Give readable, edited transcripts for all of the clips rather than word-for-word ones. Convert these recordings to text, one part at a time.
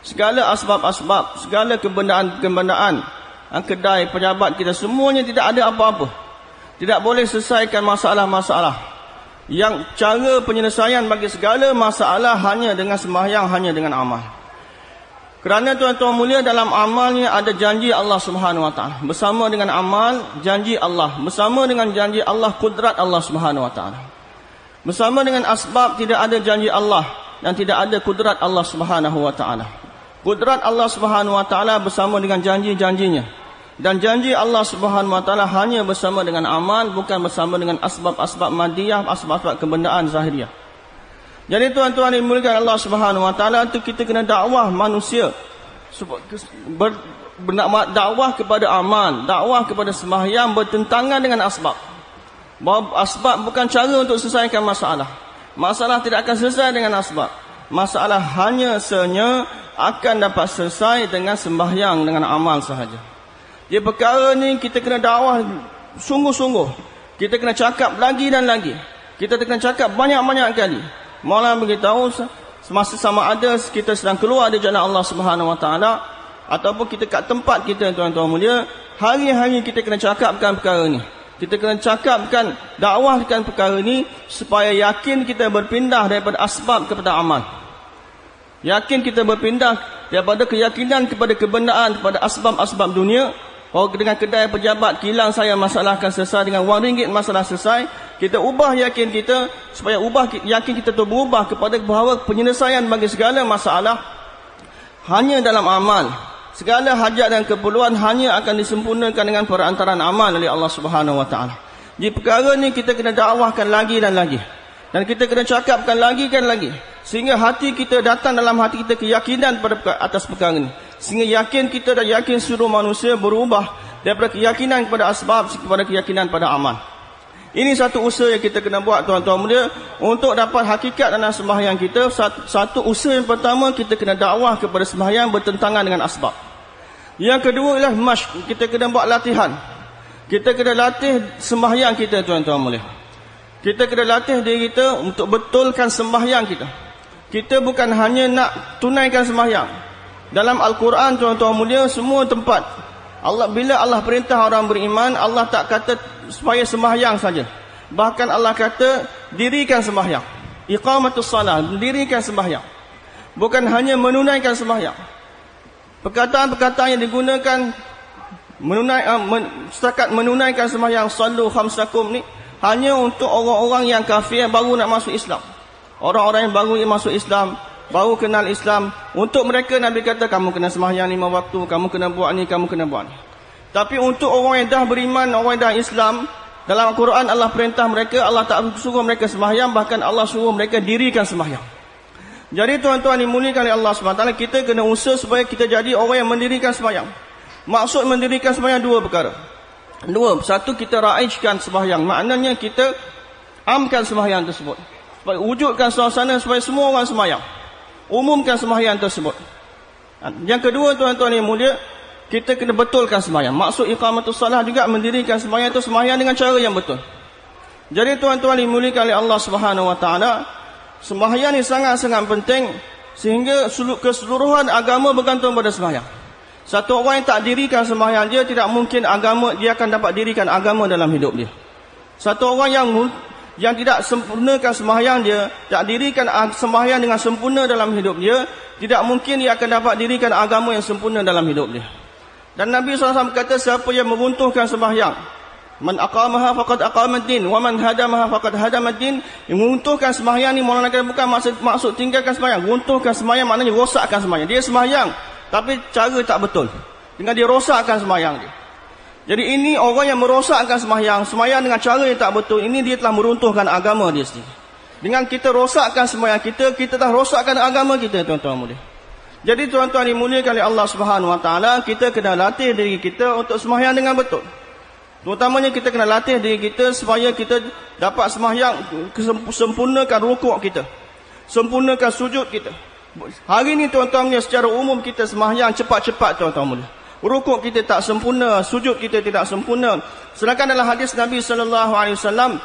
segala asbab-asbab, segala kebendaan-kebendaan, kedai, pejabat kita, semuanya tidak ada apa-apa. Tidak boleh selesaikan masalah-masalah. Yang cara penyelesaian bagi segala masalah hanya dengan sembahyang, hanya dengan amal. Kerana tuan-tuan mulia, dalam amalnya ada janji Allah Subhanahu Wa Taala. Bersama dengan amal, janji Allah. Bersama dengan janji Allah, kudrat Allah Subhanahu Wa Taala. Bersama dengan asbab, tidak ada janji Allah dan tidak ada kudrat Allah Subhanahu Wa Taala. Kudrat Allah Subhanahu Wa Taala bersama dengan janji-janjinya. Dan janji Allah Subhanahu Wa Taala hanya bersama dengan amal, bukan bersama dengan asbab-asbab madiyah, asbab-asbab kebendaan zahiriah. Jadi tuan-tuan yang dimuliakan Allah Subhanahu Wa Taala, itu kita kena dakwah manusia, dakwah kepada amal, dakwah kepada sembahyang bertentangan dengan asbab. Bahawa asbab bukan cara untuk selesaikan masalah. Masalah tidak akan selesai dengan asbab. Masalah hanya senyap akan dapat selesai dengan sembahyang, dengan amal sahaja. Jadi perkara ni kita kena dakwah sungguh-sungguh. Kita kena cakap lagi dan lagi. Kita kena cakap banyak-banyak kali. Maulana beritahu, semasa sama ada kita sedang keluar di jalan Allah Subhanahu Wa Taala, ataupun kita kat tempat kita, tuan-tuan mulia, hari-hari kita kena cakapkan perkara ni. Kita kena cakapkan, dakwahkan perkara ni, supaya yakin kita berpindah daripada asbab kepada amal. Yakin kita berpindah daripada keyakinan kepada kebendaan, kepada asbab-asbab dunia. Bahawa dengan kedai pejabat, kilang saya masalah akan selesai, dengan wang ringgit masalah selesai. Kita ubah yakin kita, supaya yakin kita tu berubah kepada bahawa penyelesaian bagi segala masalah hanya dalam amal. Segala hajat dan keperluan hanya akan disempurnakan dengan perantaraan amal oleh Allah Subhanahu Wa Taala. Jadi perkara ni kita kena dakwahkan lagi dan lagi. Dan kita kena cakapkan lagi kan lagi. Sehingga hati kita, datang dalam hati kita keyakinan pada atas perkara ni. Sehingga yakin kita dan yakin seluruh manusia berubah daripada keyakinan kepada asbab kepada keyakinan pada amal. Ini satu usaha yang kita kena buat, tuan-tuan mulia, untuk dapat hakikat dalam sembahyang kita. Satu usaha yang pertama, kita kena dakwah kepada sembahyang bertentangan dengan asbab. Yang kedua ialah masyq. Kita kena buat latihan. Kita kena latih sembahyang kita, tuan-tuan mulia. Kita kena latih diri kita untuk betulkan sembahyang kita. Kita bukan hanya nak tunaikan sembahyang. Dalam Al-Quran, tuan-tuan mulia, semua tempat bila Allah perintah orang beriman, Allah tak kata supaya sembahyang saja. Bahkan Allah kata dirikan sembahyang. Iqamatus salah, dirikan sembahyang. Bukan hanya menunaikan sembahyang. Perkataan-perkataan yang digunakan setakat menunaikan sembahyang, sallu khamsakum ni, hanya untuk orang-orang yang kafir yang baru nak masuk Islam. Orang-orang yang baru masuk Islam, baru kenal Islam, untuk mereka Nabi kata kamu kena sembahyang 5 waktu, kamu kena buat ni, kamu kena buat ni. Tapi untuk orang yang dah beriman, orang yang dah Islam, dalam Al-Quran Allah perintah mereka, Allah tak suruh mereka sembahyang, bahkan Allah suruh mereka dirikan sembahyang. Jadi tuan-tuan dimuliakan oleh Allah SWT, kita kena usaha supaya kita jadi orang yang mendirikan sembahyang. Maksud mendirikan sembahyang dua perkara. Satu, kita raijkan sembahyang, maknanya kita amkan sembahyang tersebut, supaya wujudkan suasana supaya semua orang sembahyang. Umumkan sembahyang tersebut. Yang kedua, tuan-tuan yang mulia, kita kena betulkan sembahyang. Maksud iqamatus salah juga mendirikan sembahyang itu, sembahyang dengan cara yang betul. Jadi tuan-tuan dimuliakan oleh Allah Subhanahu Wa Taala, sembahyang ini sangat-sangat penting, sehingga keseluruhan agama bergantung pada sembahyang. Satu orang yang tak dirikan sembahyang dia, tidak mungkin dia akan dapat dirikan agama dalam hidup dia. Satu orang yang tidak sempurnakan sembahyang dia, tak dirikan sembahyang dengan sempurna dalam hidup dia, tidak mungkin dia akan dapat dirikan agama yang sempurna dalam hidup dia. Dan Nabi SAW kata, siapa yang meruntuhkan sembahyang, man aqamaha faqad aqamad-din wa man hadamaha faqad hadamad-din. Yang meruntuhkan sembahyang ni bukan maksud tinggalkan sembahyang. Runtuhkan sembahyang maknanya rosakkan sembahyang. Dia sembahyang tapi cara tak betul, dengan dia rosakkan sembahyang dia. Jadi ini orang yang merosakkan sembahyang dengan cara yang tak betul, ini dia telah meruntuhkan agama dia sendiri. Dengan kita rosakkan sembahyang kita telah rosakkan agama kita, tuan-tuan mulia. Jadi tuan-tuan dimuliakan oleh Allah Subhanahu Wa Taala, kita kena latih diri kita untuk sembahyang dengan betul. Terutamanya kita kena latih diri kita supaya kita dapat sembahyang, sempurnakan rukuk kita, sempurnakan sujud kita. Hari ini tuan-tuan mulia, secara umum kita sembahyang cepat-cepat, tuan-tuan mulia. Rukuk kita tak sempurna, sujud kita tidak sempurna. Sedangkan dalam hadis Nabi SAW,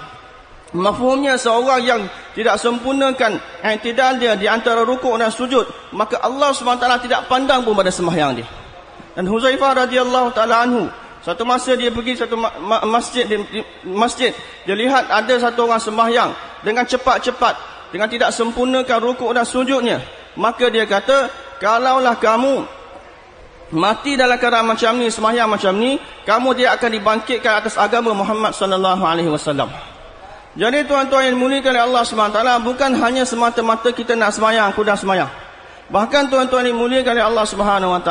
Mafhumnya seorang yang tidak sempurnakan i'tidal dia di antara rukuk dan sujud, maka Allah SWT tidak pandang pun pada sembahyang dia. Dan Huzaifah radhiyallahu taala anhu, satu masa dia pergi satu masjid, dia lihat ada satu orang sembahyang dengan cepat-cepat, dengan tidak sempurnakan rukuk dan sujudnya. Maka dia kata, kalaulah kamu mati dalam keadaan macam ni, sembahyang macam ni, kamu dia akan dibangkitkan atas agama Muhammad sallallahu alaihi wasallam. Jadi tuan-tuan yang dimuliakan oleh Allah SWT, bukan hanya semata-mata kita nak sembahyang, aku dah sembahyang. Bahkan tuan-tuan yang dimuliakan oleh Allah SWT,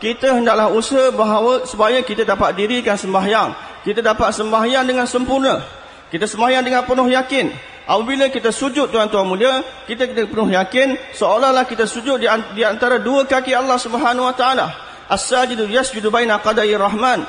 kita hendaklah usaha bahawa supaya kita dapat dirikan sembahyang, kita dapat sembahyang dengan sempurna, kita sembahyang dengan penuh yakin. Apabila kita sujud tuan-tuan mulia, kita penuh yakin seolah-olah kita sujud di antara dua kaki Allah SWT. As-sajidu yasjudu baina qadai rahman.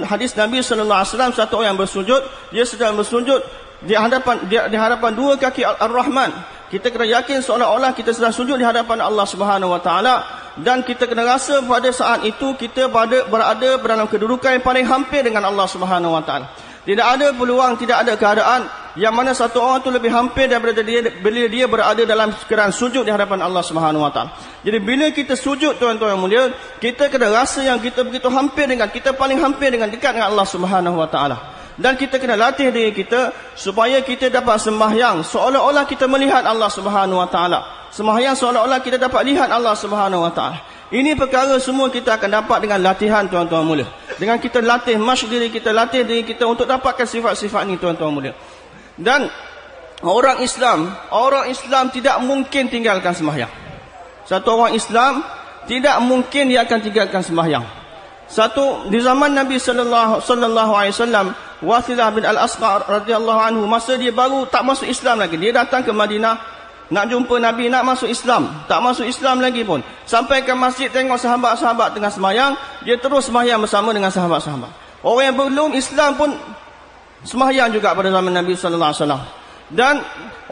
Hadis Nabi SAW, satu orang yang bersujud, dia sedang bersujud di hadapan dua kaki Ar-Rahman. Kita kena yakin seolah-olah kita sedang sujud di hadapan Allah Subhanahu Wa Taala, dan kita kena rasa pada saat itu kita berada dalam kedudukan yang paling hampir dengan Allah Subhanahu Wa Taala. Tidak ada peluang, tidak ada keadaan yang mana satu orang itu lebih hampir daripada dia bila dia berada dalam keadaan sujud di hadapan Allah Subhanahu Wa Taala. Jadi bila kita sujud tuan-tuan yang mulia, kita kena rasa yang kita begitu hampir dengan, kita paling hampir dengan, dekat dengan Allah Subhanahu Wa Taala. Dan kita kena latih diri kita supaya kita dapat sembahyang seolah-olah kita melihat Allah Subhanahu Wa Taala. Sembahyang seolah-olah kita dapat lihat Allah Subhanahu Wa Taala. Ini perkara semua kita akan dapat dengan latihan tuan-tuan mulia. Dengan kita latih diri kita, latih diri kita untuk dapatkan sifat-sifat ini tuan-tuan mulia. Dan orang Islam tidak mungkin tinggalkan sembahyang. Satu orang Islam tidak mungkin dia akan tinggalkan sembahyang. Satu, di zaman Nabi sallallahu alaihi wasallam, Wathilah bin Al-Asqa radhiyallahu anhu, masa dia baru tak masuk Islam lagi, dia datang ke Madinah nak jumpa Nabi, nak masuk Islam, tak masuk Islam lagi pun. Sampai ke masjid tengok sahabat-sahabat tengah sembahyang, dia terus sembahyang bersama dengan sahabat-sahabat. Orang yang belum Islam pun sembahyang juga pada zaman Nabi sallallahu alaihi wasallam. Dan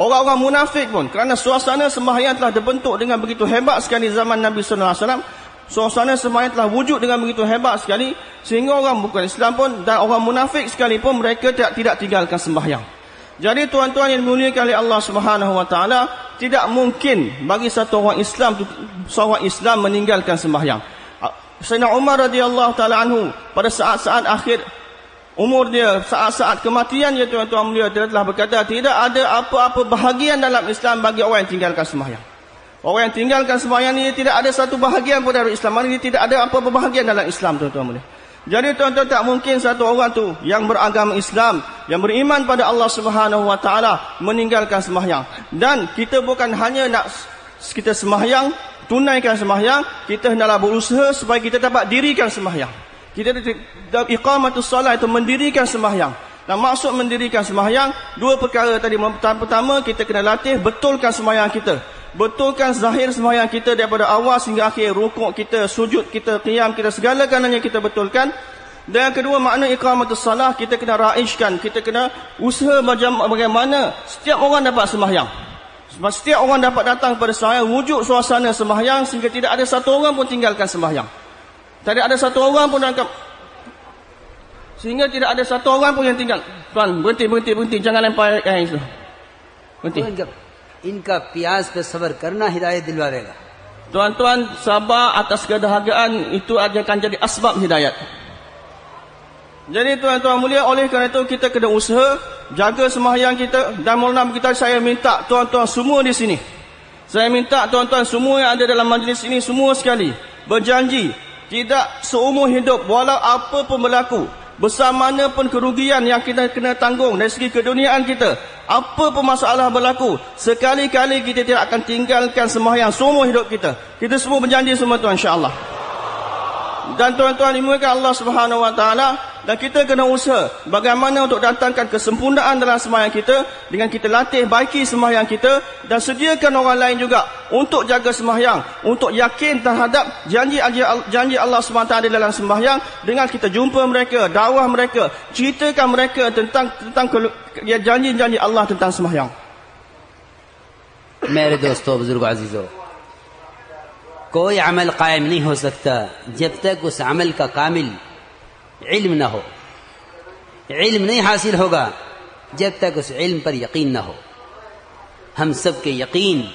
orang-orang munafik pun, kerana suasana sembahyang telah terbentuk dengan begitu hebat sekali zaman Nabi sallallahu alaihi wasallam. Suasana sembahyang telah wujud dengan begitu hebat sekali, sehingga orang bukan Islam pun dan orang munafik sekalipun mereka tidak tinggalkan sembahyang. Jadi tuan-tuan yang dimuliakan oleh Allah Subhanahu Wa Taala, tidak mungkin bagi satu orang Islam meninggalkan sembahyang. Sayyidina Umar radhiyallahu taala anhu, pada saat-saat akhir umur dia, saat-saat kematian dia tuan-tuan mulia, dia telah berkata, tidak ada apa-apa bahagian dalam Islam bagi orang yang tinggalkan sembahyang. Orang yang tinggalkan sembahyang ni tidak ada satu bahagian pun dari Islam. Ini tidak ada apa-apa bahagian dalam Islam tuan-tuan mulia. Jadi tuan-tuan, tak mungkin satu orang tu yang beragama Islam, yang beriman pada Allah Subhanahu Wa Taala meninggalkan sembahyang. Dan kita bukan hanya nak kita sembahyang, tunaikan sembahyang, kita hendaklah berusaha supaya kita dapat dirikan sembahyang. Kita iqamatus solat itu mendirikan sembahyang. Dan maksud mendirikan sembahyang, dua perkara tadi. Pertama, kita kena latih betulkan sembahyang kita. Betulkan zahir sembahyang kita daripada awal sehingga akhir, rukuk kita, sujud kita, qiyam kita, segala-galanya kita betulkan. Dan yang kedua, makna iqamatus salah, kita kena raishkan, kita kena usaha bagaimana setiap orang dapat sembahyang. Sebab setiap orang dapat datang pada sembahyang, wujud suasana sembahyang sehingga tidak ada satu orang pun tinggalkan sembahyang. Tidak ada satu orang pun sehingga tidak ada satu orang pun yang tinggal. Tuan, berhenti, jangan lempar air itu. Berhenti. इनका प्यास पे सबर करना हिदायत दिलवाएगा. Tuan-tuan, sabar atas kedahagaan itu akan jadi asbab hidayat. Jadi tuan-tuan mulia, oleh kerana itu kita kena usaha jaga sembahyang kita. Dan Maulana kita, saya minta tuan-tuan semua di sini, saya minta tuan-tuan semua yang ada dalam majlis ini, semua sekali berjanji tidak seumur hidup, walau apa pun berlaku, besar mana pun kerugian yang kita kena tanggung dari segi keduniaan kita, apa pun masalah berlaku, sekali-kali kita tidak akan tinggalkan sembahyang seumur hidup kita. Kita semua berjanji semua tuan, insya-Allah. Dan tuan-tuan dimuliakan Allah Subhanahu Wa Taala, dan kita kena usaha bagaimana untuk datangkan kesempurnaan dalam sembahyang kita dengan kita latih baiki sembahyang kita, dan sediakan orang lain juga untuk jaga sembahyang, untuk yakin terhadap janji Allah SWT dalam sembahyang, dengan kita jumpa mereka, dakwah mereka, ceritakan mereka tentang janji-janji Allah tentang sembahyang. मेरे दोस्तों, बुजुर्ग अजीजों, कोई अमल कायम नहीं हो सकता जब तक उस अमल का कामिल इल्म न हो. इल्म नहीं हासिल होगा जब तक उस इल्म पर यकीन न हो। हम सब के यकीन